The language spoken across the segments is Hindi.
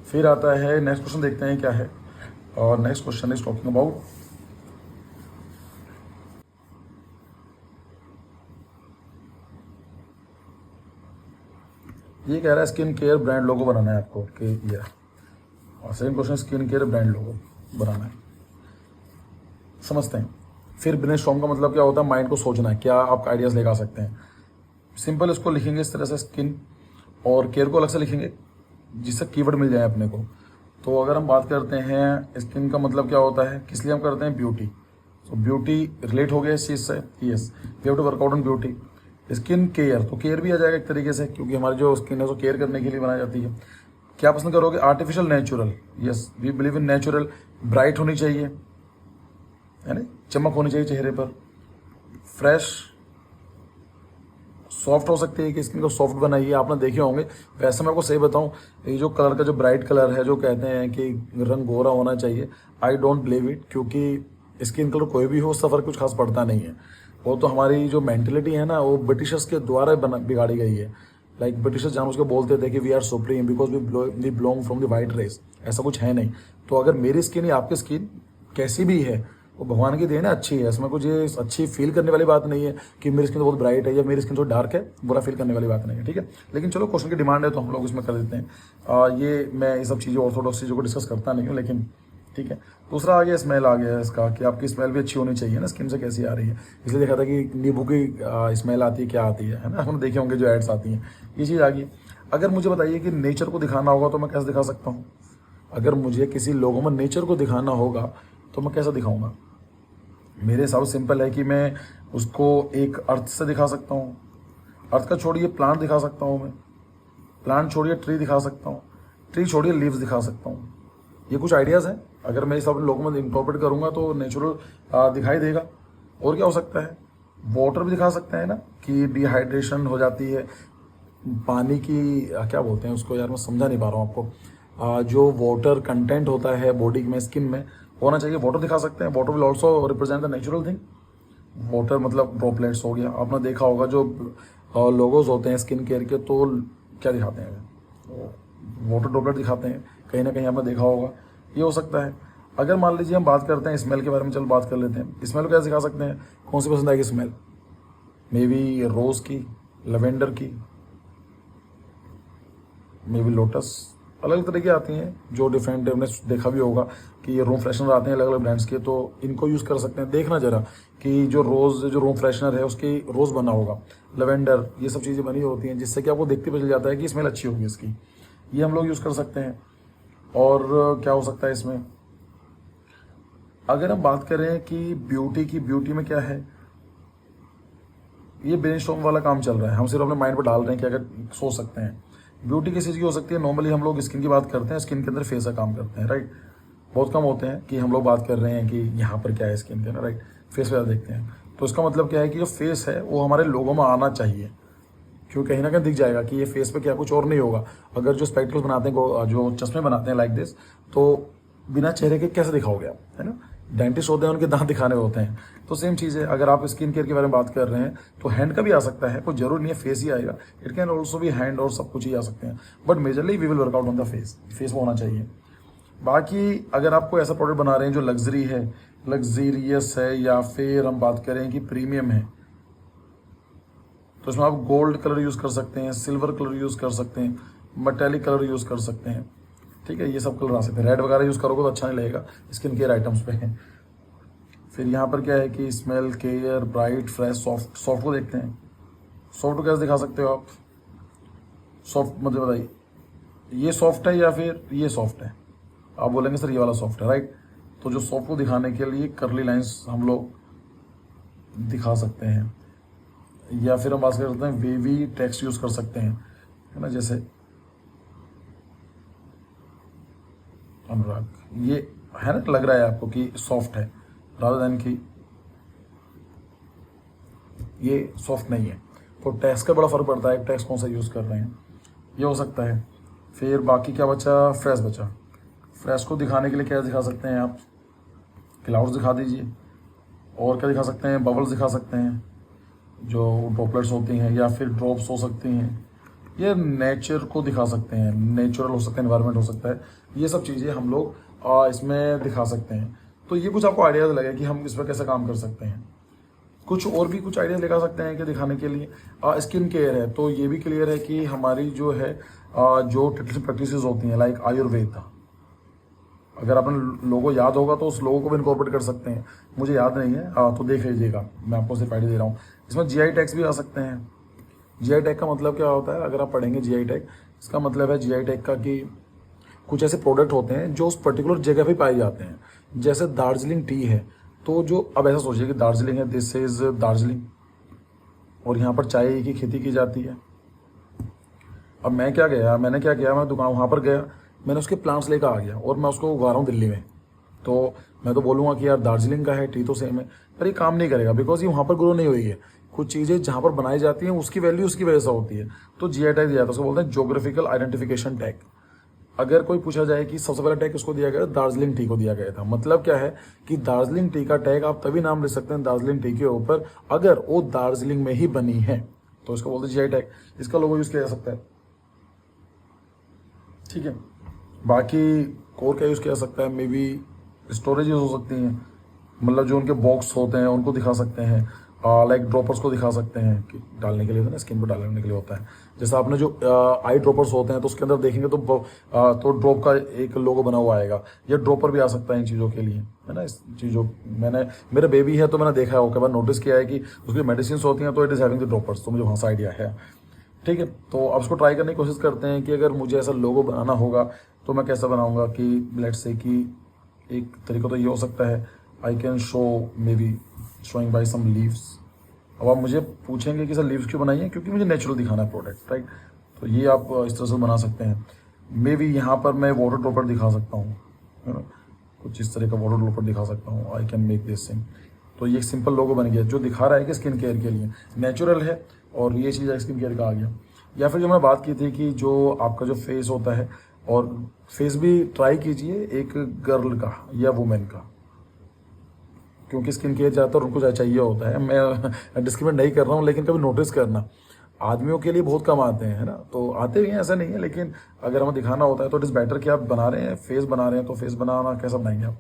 फिर आता है नेक्स्ट क्वेश्चन, देखते हैं क्या है। और next question is talking about, ये कह रहा है स्किन केयर ब्रांड लोगो बनाना है आपको कि ये, और second question skin care brand logo बनाना है। समझते हैं। फिर ब्रेनस्टॉर्म का मतलब क्या होता है, माइंड को सोचना है, क्या आप आइडियाज़ लेकर आ सकते हैं। सिंपल इसको लिखेंगे इस तरह से, स्किन और केयर को अलग से लिखेंगे जिससे कीवर्ड मिल जाए अपने को। तो अगर हम बात करते हैं स्किन का मतलब क्या होता है, किस लिए हम करते हैं, ब्यूटी। तो ब्यूटी रिलेट हो गया इस चीज़ से, yes we have to work out on beauty. Skin care, तो केयर भी आ जाएगा एक तरीके से, क्योंकि हमारी जो स्किन है वो केयर करने के लिए बनाई जाती है। क्या पसंद करोगे, artificial, natural, yes we believe in natural. Bright होनी चाहिए, है ना, चमक होनी चाहिए चेहरे पर, फ्रेश, सॉफ्ट हो सकती है कि स्किन को सॉफ्ट बनाइए, आपने देखे होंगे। वैसे मैं आपको सही बताऊं, ये जो कलर का जो ब्राइट कलर है, जो कहते हैं कि रंग गोरा होना चाहिए, आई डोंट बिलीव इट, क्योंकि स्किन कलर कोई भी हो उससे फर्क कुछ खास पड़ता नहीं है। वो तो हमारी जो मेंटेलिटी है ना, वो ब्रिटिशर्स के द्वारा बिगाड़ी गई है। लाइक ब्रिटिशर्स जान उसके बोलते थे कि we are supreme because we belong from the white race. ऐसा कुछ है नहीं। तो अगर मेरी स्किन या आपकी स्किन कैसी भी है, वो भगवान की देन है, अच्छी है, इसमें कुछ ये अच्छी फील करने वाली बात नहीं है कि मेरी स्किन तो बहुत ब्राइट है या मेरी स्किन तो डार्क है, बुरा फील करने वाली बात नहीं है, ठीक है। लेकिन चलो क्वेश्चन की डिमांड है तो हम लोग इसमें कर देते हैं। ये मैं ये सब चीज़ें ऑर्थोडॉक्स चीज़ों को डिस्कस करता नहीं हूँ, लेकिन ठीक है। दूसरा आ गया स्मेल, आ गया है इसका कि आपकी स्मेल भी अच्छी होनी चाहिए ना, स्किन से कैसी आ रही है। इसलिए देखा था कि नींबू की स्मेल आती है, क्या आती है ना, हमने देखे होंगे जो एड्स आती हैं, ये चीज़ आ गई। अगर मुझे बताइए कि नेचर को दिखाना होगा तो मैं कैसे दिखा सकता हूँ। अगर मुझे किसी लोगों में नेचर को दिखाना होगा तो मैं कैसे दिखाऊंगा। मेरे हिसाब से सिंपल है कि मैं उसको एक अर्थ से दिखा सकता हूँ। अर्थ का छोड़िए, प्लांट दिखा सकता हूँ मैं, प्लांट छोड़िए ट्री दिखा सकता हूँ, ट्री छोड़िए लीव्स दिखा सकता हूँ। ये कुछ आइडियाज़ हैं, अगर मैं इस लोगों में इंकॉर्पोरेट करूँगा तो नेचुरल दिखाई देगा। और क्या हो सकता है, वाटर भी दिखा सकते हैं ना, कि डिहाइड्रेशन हो जाती है पानी की, क्या बोलते हैं उसको यार, मैं समझा नहीं पा रहा हूँ आपको। जो वाटर कंटेंट होता है बॉडी में, स्किन में होना चाहिए, वाटर दिखा सकते हैं। Water will also represent the natural thing. Water मतलब ड्रॉपलेट्स हो गया, आपने देखा होगा जो लोगोज होते हैं स्किन केयर के, तो क्या दिखाते हैं, वाटर ड्रॉपलेट दिखाते हैं, कहीं ना कहीं आपने देखा होगा। ये हो सकता है। अगर मान लीजिए हम बात करते हैं स्मेल के बारे में, चलो बात कर लेते हैं। स्मेल को कैसे दिखा सकते हैं, कौन सी पसंद आएगी स्मेल, मे बी रोज़ की, लेवेंडर की, मे बी लोटस, अलग अलग तरह की आती हैं जो डिफरेंट, हमने देखा भी होगा कि ये रूम फ्रेशनर आते हैं अलग अलग ब्रांड्स के, तो इनको यूज़ कर सकते हैं। देखना जरा कि जो रूम फ्रेशनर है उसकी रोज़ बना होगा, लेवेंडर, ये सब चीज़ें बनी होती हैं जिससे कि आपको देखते पता चल जाता है कि स्मेल अच्छी होगी इसकी। ये हम लोग यूज़ कर सकते हैं। और क्या हो सकता है इसमें, अगर हम बात करें कि ब्यूटी में क्या है, ये ब्रेनस्टॉर्म वाला काम चल रहा है, हम सिर्फ अपने माइंड पर डाल रहे हैं कि अगर सोच सकते हैं। ब्यूटी किस चीज़ की हो सकती है, नॉर्मली हम लोग स्किन की बात करते हैं, स्किन के अंदर फेस का काम करते हैं, राइट। बहुत कम होते हैं कि हम लोग बात कर रहे हैं कि यहाँ पर क्या है स्किन के अंदर, राइट, फेस पे देखते हैं। तो इसका मतलब क्या है कि जो फेस है वो हमारे लोगों में आना चाहिए, क्योंकि कहीं ना कहीं दिख जाएगा कि ये फेस पे क्या, कुछ और नहीं होगा। अगर जो स्पेक्टकल्स बनाते हैं, जो चश्मे बनाते हैं लाइक दिस, तो बिना चेहरे के कैसे दिखाओगे आप, है ना। डेंटिस्ट होते हैं, उनके दांत दिखाने होते हैं, तो सेम चीज़ है। अगर आप स्किन केयर के बारे में बात कर रहे हैं तो हैंड का भी आ सकता है, कोई जरूर नहीं है फेस ही आएगा, इट कैन ऑल्सो भी हैंड और सब कुछ ही आ सकते हैं, but majorly we will work out on the face, face में होना चाहिए। बाकी अगर आपको ऐसा प्रोडक्ट बना रहे हैं जो लग्जरी है, लग्जीरियस है, या फिर हम बात करें कि प्रीमियम है, तो इसमें आप गोल्ड कलर यूज़ कर सकते हैं, सिल्वर कलर यूज़ कर सकते हैं, मेटेलिक कलर यूज़ कर सकते हैं, ठीक है। ये सब कलर आ सकते हैं। रेड वगैरह यूज़ करोगे तो अच्छा नहीं लगेगा स्किन केयर आइटम्स पे। फिर यहाँ पर क्या है कि smell, care, bright, fresh, soft. Soft को देखते हैं, सॉफ्ट को कैसे दिखा सकते हो आप, सॉफ्ट मतलब बताइए, ये सॉफ्ट है या फिर ये सॉफ्ट है, आप बोलेंगे सर ये वाला सॉफ्ट है, राइट। तो जो सॉफ्ट को दिखाने के लिए कर्ली लाइंस हम लोग दिखा सकते हैं, या फिर हम बात कर सकते हैं वेवी टेक्स्ट यूज़ कर सकते हैं, है ना, जैसे अनुराग, ये है ना, लग रहा है आपको कि सॉफ्ट है, रादर देन कि ये सॉफ्ट नहीं है। तो टेक्स्ट का बड़ा फर्क पड़ता है, टेक्स्ट कौन सा यूज़ कर रहे हैं, ये हो सकता है। फिर बाकी क्या बचा, फ्रेश बचा। फ्रेश को दिखाने के लिए क्या दिखा सकते हैं आप, क्लाउड्स दिखा दीजिए। और क्या दिखा सकते हैं, बबल्स दिखा सकते हैं, जो ड्रॉपलेट्स होती हैं, या फिर ड्रॉप्स हो सकती हैं, ये नेचर को दिखा सकते हैं, नेचुरल हो सकता है, एनवायरनमेंट हो सकता है, ये सब चीज़ें हम लोग इसमें दिखा सकते हैं। तो ये कुछ आपको आइडियाज़ लगे कि हम इस पर कैसे काम कर सकते हैं। कुछ और भी कुछ आइडिया दिखा सकते हैं कि दिखाने के लिए स्किन केयर है, तो ये भी क्लियर है कि हमारी जो है जो ट्रेडिशनल प्रैक्टिसेस होती हैं लाइक आयुर्वेद, अगर अपन लोगों याद होगा तो उस लोगों को भी इनकॉर्पोरेट कर सकते हैं। मुझे याद नहीं है तो देख लीजिएगा, मैं आपको सिर्फ आइडिया दे रहा हूँ। इसमें जीआई टैग्स भी आ सकते हैं। जीआई टैग का मतलब क्या होता है, अगर आप पढ़ेंगे जीआई टैग, इसका मतलब है जीआई टैग का कि कुछ ऐसे प्रोडक्ट होते हैं जो उस पर्टिकुलर जगह पे पाए जाते हैं। जैसे दार्जिलिंग टी है, तो जो अब ऐसा सोचिए कि दार्जिलिंग है, दिस इज दार्जिलिंग, और यहाँ पर चाय की खेती की जाती है। अब मैंने क्या किया, मैं दुकान वहाँ पर गया, मैंने उसके प्लांट्स लेकर आ गया और मैं उसको उगा रहा हूँ दिल्ली में। तो मैं तो बोलूँगा कि यार दार्जिलिंग का है, टी तो सेम है, पर ये काम नहीं करेगा बिकॉज ये वहाँ पर ग्रो नहीं हुई है। कुछ चीज़ें जहाँ पर बनाई जाती हैं उसकी वैल्यू उसकी वजह से होती है। तो जीआई टैग दिया जाता है, उसको बोलते हैं ज्योग्राफिकल आइडेंटिफिकेशन टैग। अगर कोई पूछा जाए कि सबसे पहला टैग किसको दिया गया, दार्जिलिंग टी को दिया गया था। मतलब क्या है कि दार्जिलिंग टी का टैग आप तभी नाम ले सकते हैं दार्जिलिंग टी के ऊपर अगर वो दार्जिलिंग में ही बनी है, तो इसको बोलते हैं जीआई टैग। इसका लोगो यूज किया जा सकता है, ठीक है। बाकी और क्या यूज़ किया जा सकता है, मे बी स्टोरेज हो सकती हैं, मतलब जो उनके बॉक्स होते हैं उनको दिखा सकते हैं, लाइक ड्रॉपर्स को दिखा सकते हैं कि डालने के लिए होता है ना, स्किन पर डालने के लिए होता है। जैसे आपने जो आई ड्रॉपर्स होते हैं तो उसके अंदर देखेंगे तो ड्रॉप का एक लोगो बना हुआ आएगा। ये ड्रॉपर भी आ सकता है इन चीज़ों के लिए, है ना। इस चीज़ों मैंने, मेरे बेबी है तो मैंने देखा है, कई बार नोटिस किया है कि उसकी मेडिसिन होती हैं तो it is having the droppers, तो मुझे वहाँ से आइडिया है, ठीक है। तो अब उसको ट्राई करने की कोशिश करते हैं कि अगर मुझे ऐसा लोगो बनाना होगा तो मैं कैसा बनाऊंगा कि लेट्स से कि एक तरीका तो ये हो सकता है, I can show maybe showing by some leaves. अब आप मुझे पूछेंगे कि सर लीव्स क्यों बनाई है, क्योंकि मुझे नेचुरल दिखाना है प्रोडक्ट, राइट। तो ये आप इस तरह से बना सकते हैं। मे बी यहाँ पर मैं वाटर ड्रॉपर दिखा सकता हूँ, है ना, कुछ इस तरह का वाटर ड्रॉपर दिखा सकता हूँ। I can make this thing. तो ये एक सिंपल लोगो बन गया जो दिखा रहा है कि स्किन केयर के लिए नेचुरल है, और ये चीज़ स्किन केयर का आ गया। या फिर जो मैं बात की थी कि जो आपका जो फेस होता है, और फेस भी ट्राई कीजिए एक गर्ल का या वुमेन का, क्योंकि स्किन केयर ज़्यादातर उनको चाहिए होता है। मैं डिस्क्रिमिनेट नहीं कर रहा हूँ, लेकिन कभी नोटिस करना, आदमियों के लिए बहुत कम आते हैं, है ना। तो आते भी हैं, ऐसा नहीं है, लेकिन अगर हमें दिखाना होता है तो इट इज़ बेटर कि आप बना रहे हैं, फेस बना रहे हैं, तो फेस बनाना कैसा बनाएंगे आप।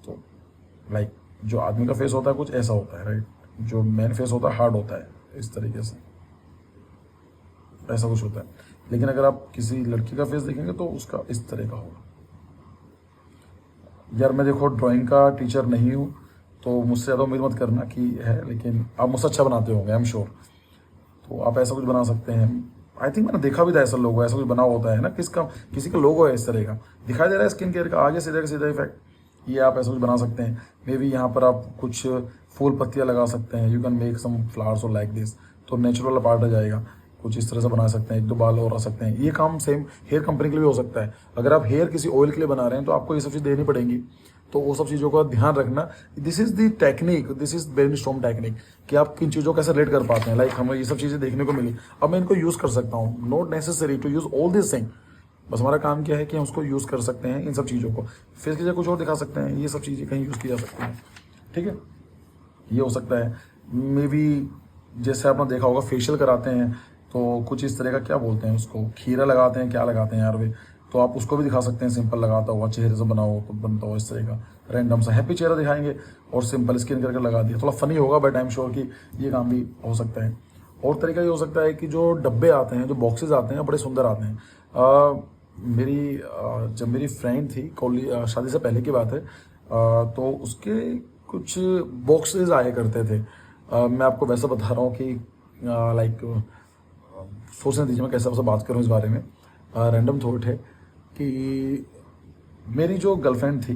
तो लाइक जो आदमी का फेस होता है कुछ ऐसा होता है, राइट। जो मैन फेस होता है हार्ड होता है, इस तरीके से ऐसा कुछ होता है। लेकिन अगर आप किसी लड़की का फेस देखेंगे तो उसका इस तरह का होगा। यार मैं देखो ड्राइंग का टीचर नहीं हूँ, तो मुझसे ज़्यादा उम्मीद मत करना कि है, लेकिन आप मुझसे अच्छा बनाते होंगे, आई एम श्योर। तो आप ऐसा कुछ बना सकते हैं। आई थिंक मैंने देखा भी था ऐसा लोगो, ऐसा कुछ बना होता है ना, किसी का लोगो है इस तरह का दिखाई दे रहा है स्किन केयर का, आगे सीधा का सीधा इफेक्ट। ये आप ऐसा कुछ बना सकते हैं। मे बी यहाँ पर आप कुछ फूल पत्तियाँ लगा सकते हैं, you can make some flowers और लाइक दिस, तो नेचुरल पार्ट आ जाएगा। कुछ इस तरह से बना सकते हैं, एक दो बाल और आ सकते हैं। ये काम सेम हेयर कंपनी के लिए भी हो सकता है। अगर आप हेयर किसी ऑयल के लिए बना रहे हैं तो आपको ये सब चीज़ देनी पड़ेंगी, तो वो सब चीज़ों का ध्यान रखना। This is the technique, this is brainstorm technique, कि आप किन चीज़ों को कैसे रेट कर पाते हैं। लाइक हमें ये सब चीज़ें देखने को मिली, अब मैं इनको यूज़ कर सकता हूँ। Not necessary to use all this thing, बस हमारा काम क्या है कि हम उसको यूज़ कर सकते हैं, इन सब चीज़ों को। फेस की जगह कुछ और दिखा सकते हैं, ये सब चीज़ें कहीं यूज़ की जा सकती हैं, ठीक है। ये हो सकता है। मे बी जैसे आपने देखा होगा फेशियल कराते हैं तो कुछ इस तरह का, क्या बोलते हैं उसको, खीरा लगाते हैं, क्या लगाते हैं यार वे, तो आप उसको भी दिखा सकते हैं। सिंपल लगाता हुआ चेहरे से बनाओ तो बनता हो इस तरह का, रैंडम सा हैप्पी चेहरा दिखाएंगे और सिंपल स्किन करके लगा दिया। थोड़ा फनी होगा बट आई एम श्योर कि ये काम भी हो सकता है। और तरीका ये हो सकता है कि जो डब्बे आते हैं, जो बॉक्सेस आते हैं, बड़े सुंदर आते हैं। जब मेरी फ्रेंड थी कॉलेज, शादी से पहले की बात है, तो उसके कुछ बॉक्सेस आया करते थे। मैं आपको वैसा बता रहा हूँ कि लाइक सोचने दीजिए मैं कैसे आपसे बात करूँ इस बारे में। रैंडम थॉट है कि मेरी जो गर्लफ्रेंड थी,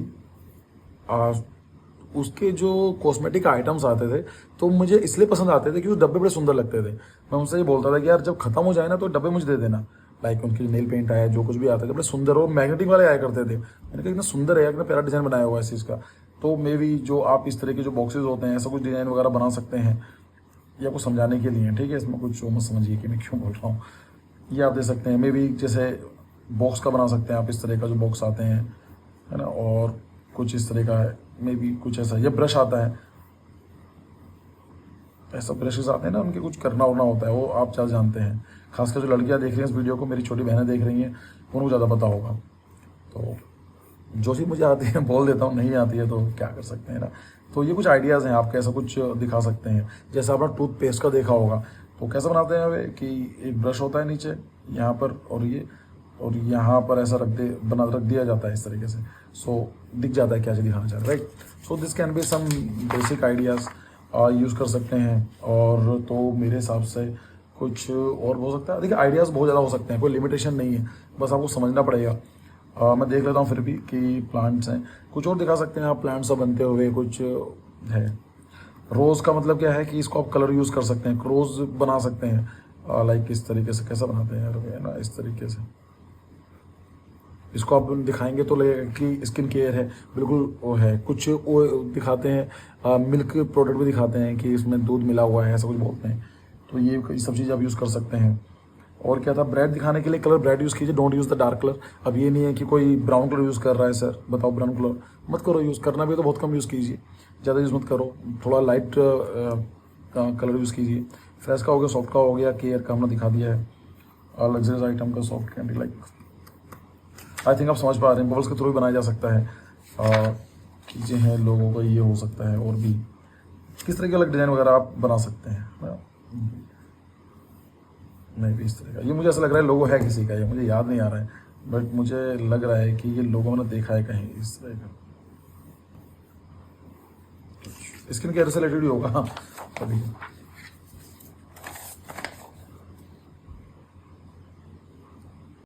उसके जो कॉस्मेटिक आइटम्स आते थे तो मुझे इसलिए पसंद आते थे कि वो डब्बे बड़े सुंदर लगते थे। मैं उनसे ये बोलता था कि यार जब खत्म हो जाए ना तो डब्बे मुझे दे देना। लाइक उनकी नेल पेंट आया, जो कुछ भी आता था बड़े सुंदर और मैग्नेटिक वाले आया करते थे। मैंने कहा इतना सुंदर है, इतना प्यारा डिज़ाइन बनाया हुआ है इस चीज़ का। तो मे बी जो आप इस तरह के जो बॉक्सेस होते हैं, ऐसा कुछ डिज़ाइन वगैरह बना सकते हैं, ये आपको समझाने के लिए, ठीक है। इसमें कुछ मत समझिए कि मैं क्यों बोल रहा हूँ। ये आप दे सकते हैं। मे बी जैसे बॉक्स का बना सकते हैं आप, इस तरह का जो बॉक्स आते हैं, है ना। और कुछ इस तरह का है, मे बी कुछ ऐसा। ये ब्रश आता है, ऐसा ब्रशेस आते हैं ना, उनके कुछ करना होना होता है, वो आप ज़्यादा जानते हैं। खासकर जो लड़कियां देख रही हैं इस वीडियो को, मेरी छोटी बहनें देख रही हैं, उनको ज़्यादा पता होगा। तो जो चीज़ मुझे आती है बोल देता हूँ, नहीं आती है तो क्या कर सकते हैं ना। तो ये कुछ आइडियाज़ हैं, आप कैसा कुछ दिखा सकते हैं। जैसे आपने टूथपेस्ट का देखा होगा, तो कैसे बनाते हैं वे कि एक ब्रश होता है नीचे यहाँ पर, और यहाँ पर ऐसा रख दिया जाता है इस तरीके से। सो दिख जाता है क्या चीज़ दिखाना चाह रहे हैं, right. So this can be some basic ideas use कर सकते हैं। और तो मेरे हिसाब से कुछ और हो सकता है। देखिए आइडियाज़ बहुत ज़्यादा हो सकते हैं, कोई लिमिटेशन नहीं है, बस आपको समझना पड़ेगा। मैं देख लेता हूँ फिर भी कि प्लांट्स हैं, कुछ और दिखा सकते हैं आप प्लांट्स सब बनते हुए। कुछ है रोज़ का मतलब क्या है कि इसको आप कलर यूज़ कर सकते हैं, रोज़ बना सकते हैं। लाइक इस तरीके से कैसा बनाते हैं यार, है ना, इस तरीके से इसको आप दिखाएंगे तो लगेगा कि स्किन केयर है, बिल्कुल वो है। कुछ वो दिखाते हैं मिल्क प्रोडक्ट भी दिखाते हैं कि इसमें दूध मिला हुआ है, ऐसा कुछ बोलते हैं। तो ये सब चीज़ आप यूज़ कर सकते हैं। और क्या था, ब्रेड दिखाने के लिए कलर ब्रेड यूज़ कीजिए, don't use the dark colour. अब ये नहीं है कि कोई ब्राउन कलर यूज़ कर रहा है, सर बताओ ब्राउन कलर मत करो यूज़, करना भी तो बहुत कम यूज़ कीजिए, ज़्यादा यूज़ मत करो, थोड़ा लाइट कलर यूज़ कीजिए। फ्रेश का हो गया, सॉफ्ट का हो गया, केयर का हमने दिखा दिया है। लग्जरियस आइटम का soft candy, like I think आप समझ पा रहे हैं, बबल्स के थ्रू भी बनाया जा सकता है। चीज़ें हैं लोगों को, ये हो सकता है। और भी किस तरह के अलग डिज़ाइन वगैरह आप बना सकते हैं। नहीं भी इस तरह का, ये मुझे ऐसा लग रहा है लोगो है किसी का, ये मुझे याद नहीं आ रहा है, बट मुझे लग रहा है कि ये लोगो मैंने देखा है कहीं इस तरह का। स्किन केयर से रिलेटेड ही होगा कभी।